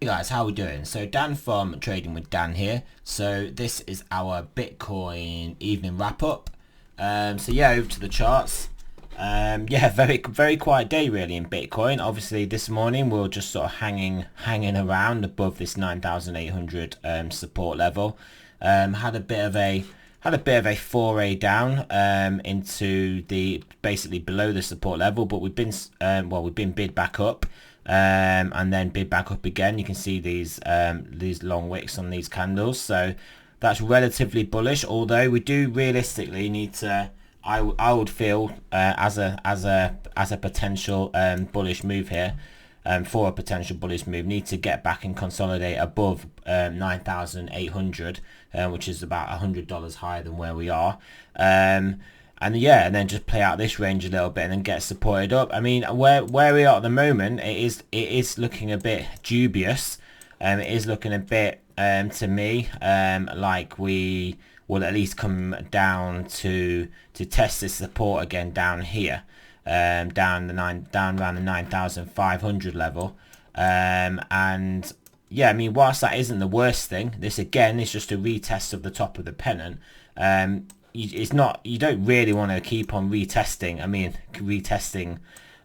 Hey guys, how we doing? So Dan from Trading with Dan here. So this is our Bitcoin evening wrap up. So yeah, over to the charts. Yeah, very quiet day really in Bitcoin. Obviously this morning we are just sort of hanging around above this 9,800 support level. Had a bit of a foray down into the basically below the support level, but we've been bid back up. And then bid back up again. You can see these long wicks on these candles, so that's relatively bullish, although we do realistically need to, I would feel, as a potential bullish move here, for a potential bullish move, need to get back and consolidate above 9,800, which is about $100 higher than where we are. And yeah, and then just play out this range a little bit and then get supported up. I mean, where we are at the moment, it is looking a bit dubious. It is looking a bit to me like we will at least come down to test this support again down here, down around the 9,500 level, and yeah, I mean, whilst that isn't the worst thing, this again is just a retest of the top of the pennant. It's not, you don't really want to keep on retesting. I mean, retesting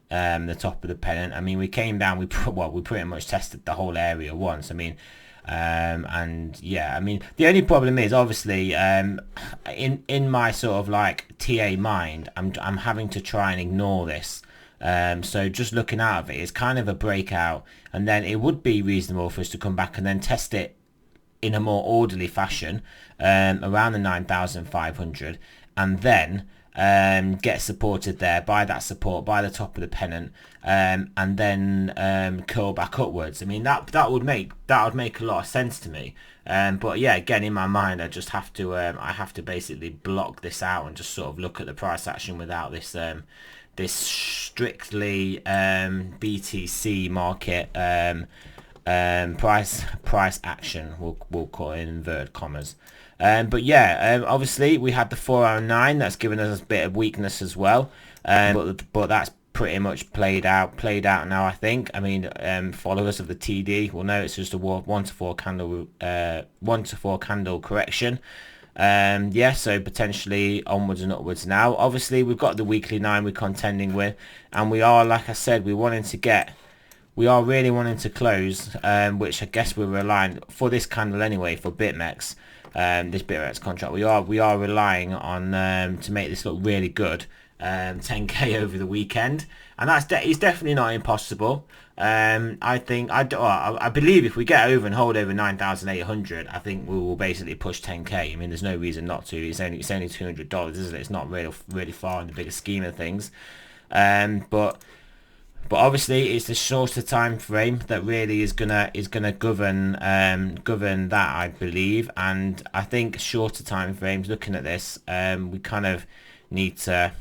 the top of the pennant. I mean, we came down, we pretty much tested the whole area once. I mean, and yeah, I mean, the only problem is obviously in my sort of like TA mind, I'm having to try and ignore this. So just looking out of it, it's kind of a breakout, and then it would be reasonable for us to come back and then test it in a more orderly fashion around the 9,500, and then get supported there by that support by the top of the pennant, and then curl back upwards. I mean, that would make a lot of sense to me. But yeah, again, in my mind, I just have to I have to basically block this out and just sort of look at the price action without this this strictly BTC market price action, we'll call it in inverted commas. But yeah, obviously we had the 409 that's given us a bit of weakness as well, but that's pretty much played out now, I think. I mean, followers of the TD will know it's just a 1 to 4 candle correction. Yeah, so potentially onwards and upwards now. Obviously we've got the weekly 9 we're contending with, and we are, like I said, we are really wanting to close, which I guess we're relying for this candle anyway, for BitMEX, this BitMEX contract. We are relying on to make this look really good, 10k over the weekend, and it's definitely not impossible. I believe if we get over and hold over 9,800, I think we will basically push 10k. I mean, there's no reason not to. It's only $200, isn't it? It's not really far in the bigger scheme of things, but obviously it's the shorter time frame that really is gonna govern that, I believe. And I think shorter time frames, looking at this, we kind of need to,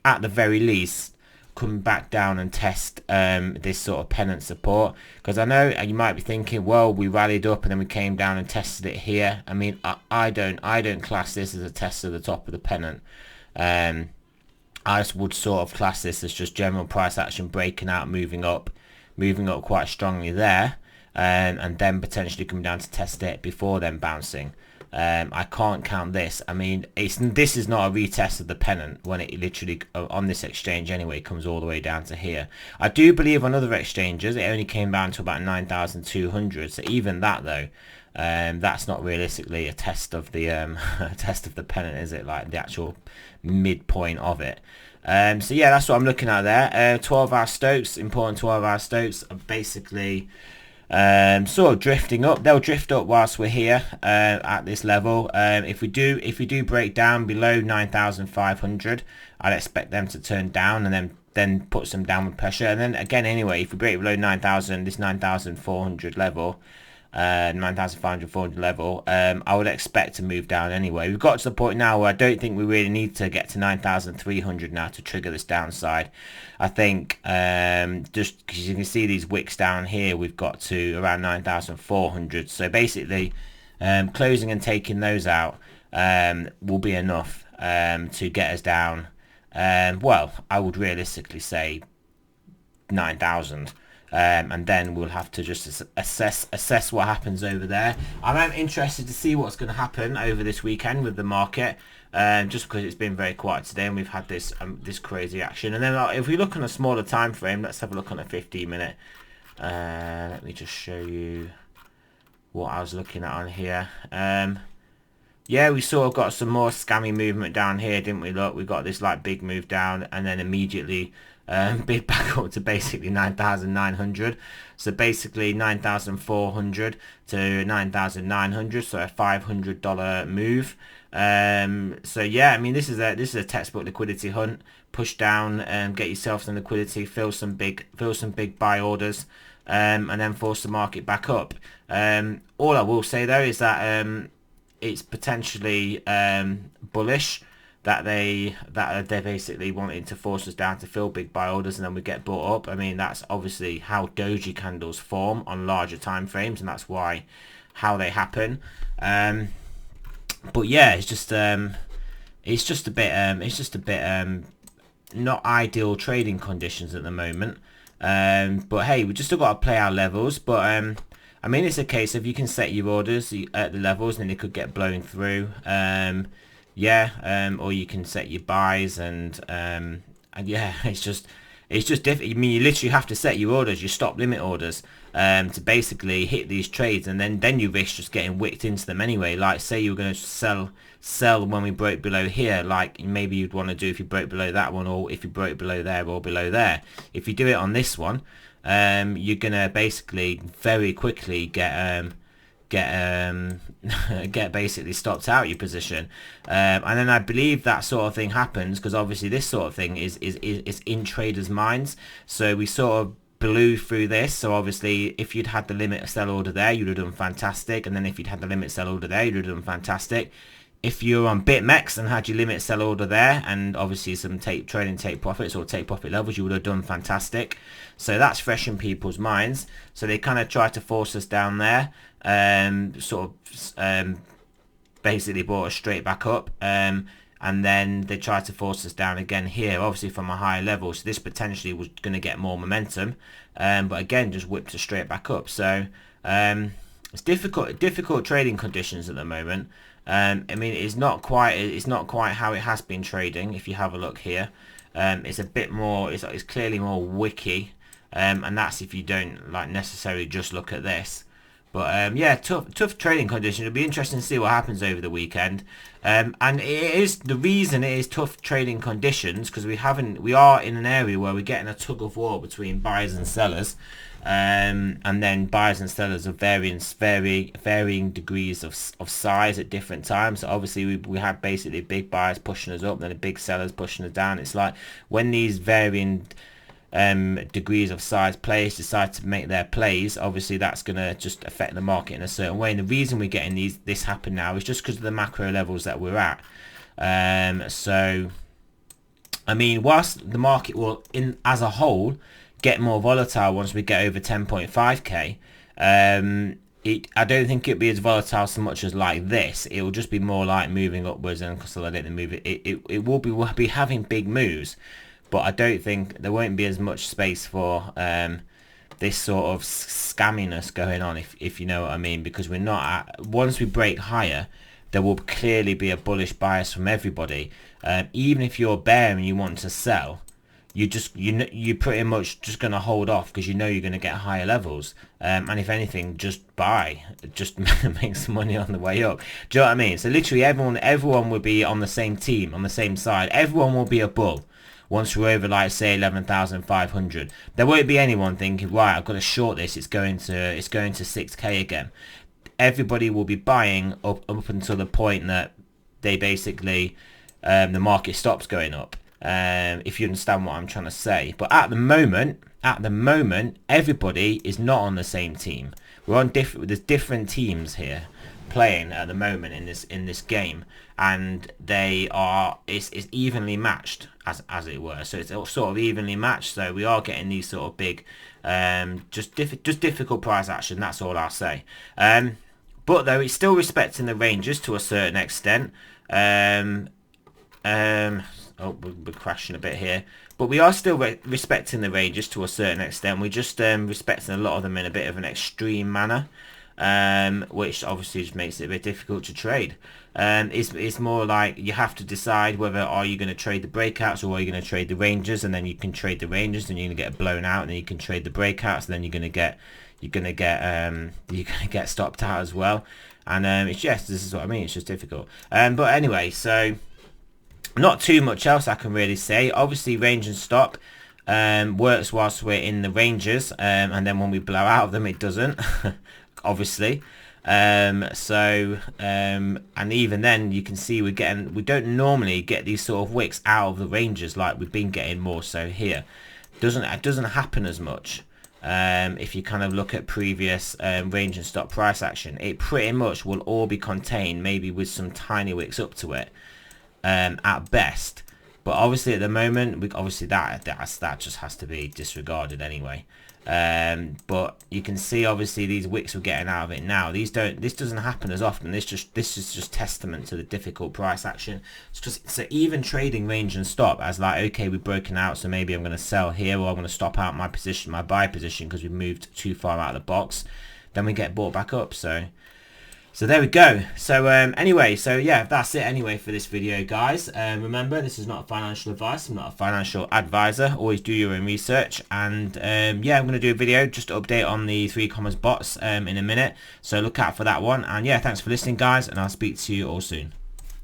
at the very least, come back down and test this sort of pennant support, because I know you might be thinking, well, we rallied up and then we came down and tested it here. I mean, I don't class this as a test of the top of the pennant. I would sort of class this as just general price action breaking out, moving up quite strongly there, and then potentially come down to test it before then bouncing. I can't count this. I mean, this is not a retest of the pennant when it literally, on this exchange anyway, comes all the way down to here. I do believe on other exchanges it only came down to about 9,200. So even that though, that's not realistically a test of the test of the pennant, is it? Like the actual midpoint of it. So yeah, that's what I'm looking at there. 12-hour Stokes, important 12-hour Stokes are basically sort of drifting up. They'll drift up whilst we're here at this level. If we do break down below 9,500, I'd expect them to turn down and then put some downward pressure. And then again, anyway, if we break below 9,000, this 9,400 level, 9,500, 400 level, I would expect to move down anyway. We've got to the point now where I don't think we really need to get to 9,300 now to trigger this downside. I think just because you can see these wicks down here, we've got to around 9,400. So basically, closing and taking those out will be enough to get us down. Well, I would realistically say 9,000. and then we'll have to just assess what happens over there. I'm interested to see what's going to happen over this weekend with the market, just because it's been very quiet today and we've had this this crazy action. And then if we look on a smaller time frame, let's have a look on a 15-minute. Let me just show you what I was looking at on here. Yeah, we sort of got some more scammy movement down here, didn't we? Look, we got this like big move down and then immediately bid back up to basically 9,900. So basically 9,400 to 9,900, so a $500 move. So yeah, I mean this is a textbook liquidity hunt. Push down and get yourself some liquidity, fill some big buy orders, and then force the market back up. All I will say though is that it's potentially bullish that they're basically wanting to force us down to fill big buy orders and then we get bought up. I mean, that's obviously how doji candles form on larger time frames, and that's how they happen. But yeah, it's just a bit not ideal trading conditions at the moment. But hey, we just still got to play our levels. But I mean, it's a case of you can set your orders at the levels and they could get blown through. Yeah, or you can set your buys and yeah, it's just different. I mean, you literally have to set your orders, your stop limit orders, to basically hit these trades, and then you risk just getting wicked into them anyway. Like say you were going to sell when we broke below here, like maybe you'd want to do if you broke below that one, or if you broke below there or below there. If you do it on this one, you're gonna basically very quickly get basically stopped out your position, and then I believe that sort of thing happens because obviously this sort of thing is in traders' minds. So we sort of blew through this. So obviously if you'd had the limit sell order there, you'd have done fantastic, and then if you'd had the limit sell order there, you'd have done fantastic. If you're on BitMEX and had your limit sell order there and obviously some trading take profits or take profit levels, you would have done fantastic. So that's fresh in people's minds. So they kind of try to force us down there, basically brought us straight back up, and then they tried to force us down again here, obviously from a higher level. So this potentially was going to get more momentum, but again just whipped us straight back up. So it's difficult trading conditions at the moment. I mean, it's not quite how it has been trading. If you have a look here, it's a bit more, it's clearly more wicky, and that's if you don't like necessarily just look at this. But yeah, tough trading conditions. It'll be interesting to see what happens over the weekend. And the reason it is tough trading conditions because we are in an area where we're getting a tug of war between buyers and sellers. And then buyers and sellers of varying degrees of size at different times. So obviously we have basically big buyers pushing us up, then the big sellers pushing us down. It's like when these varying degrees of size players decide to make their plays, obviously that's going to just affect the market in a certain way. And the reason we're getting this happen now is just because of the macro levels that we're at. So I mean, whilst the market will as a whole get more volatile once we get over 10.5k, I don't think it'll be as volatile so much as like this. It will just be more like moving upwards and consolidating the move. It will be having big moves, but I don't think there won't be as much space for this sort of scamminess going on, if you know what I mean, because we're not once we break higher, there will clearly be a bullish bias from everybody. Even if you're bear and you want to sell, you're pretty much just going to hold off because you know you're going to get higher levels, and if anything, just buy, just make some money on the way up. Do you know what I mean? So literally everyone will be on the same team, on the same side. Everyone will be a bull once we're over, like, say 11,500. There won't be anyone thinking, right, I've got to short this, it's going to 6k again. Everybody will be buying up until the point that they basically the market stops going up. If you understand what I'm trying to say. But at the moment, everybody is not on the same team. We're on there's different teams here playing at the moment in this game, and it's evenly matched as it were. So it's sort of evenly matched. So we are getting these sort of big, just difficult price action. That's all I'll say. But though it's still respecting the ranges to a certain extent. Oh, we're crashing a bit here, but we are still respecting the ranges to a certain extent. We're just respecting a lot of them in a bit of an extreme manner, which obviously just makes it a bit difficult to trade. It's more like you have to decide whether are you going to trade the breakouts or are you going to trade the ranges, and then you can trade the ranges and you're going to get blown out, and then you can trade the breakouts and then you're going to get stopped out as well. And it's just, this is what I mean, it's just difficult. But anyway, so not too much else I can really say. Obviously range and stop works whilst we're in the ranges, and then when we blow out of them it doesn't obviously. And even then you can see we don't normally get these sort of wicks out of the ranges like we've been getting more so here. It doesn't happen as much. If you kind of look at previous range and stop price action, it pretty much will all be contained, maybe with some tiny wicks up to it at best. But obviously at the moment, obviously that just has to be disregarded anyway. But you can see obviously these wicks we're getting out of it now. This doesn't happen as often. This is just testament to the difficult price action. So even trading range and stop as like, okay, we've broken out, so maybe I'm going to sell here, or I'm going to stop out my position, my buy position, because we've moved too far out of the box. Then we get bought back up. So there we go. So anyway, so yeah, that's it anyway for this video, guys. Remember, this is not financial advice. I'm not a financial advisor. Always do your own research. And yeah, I'm going to do a video just to update on the 3 bots in a minute. So look out for that one. And yeah, thanks for listening, guys, and I'll speak to you all soon.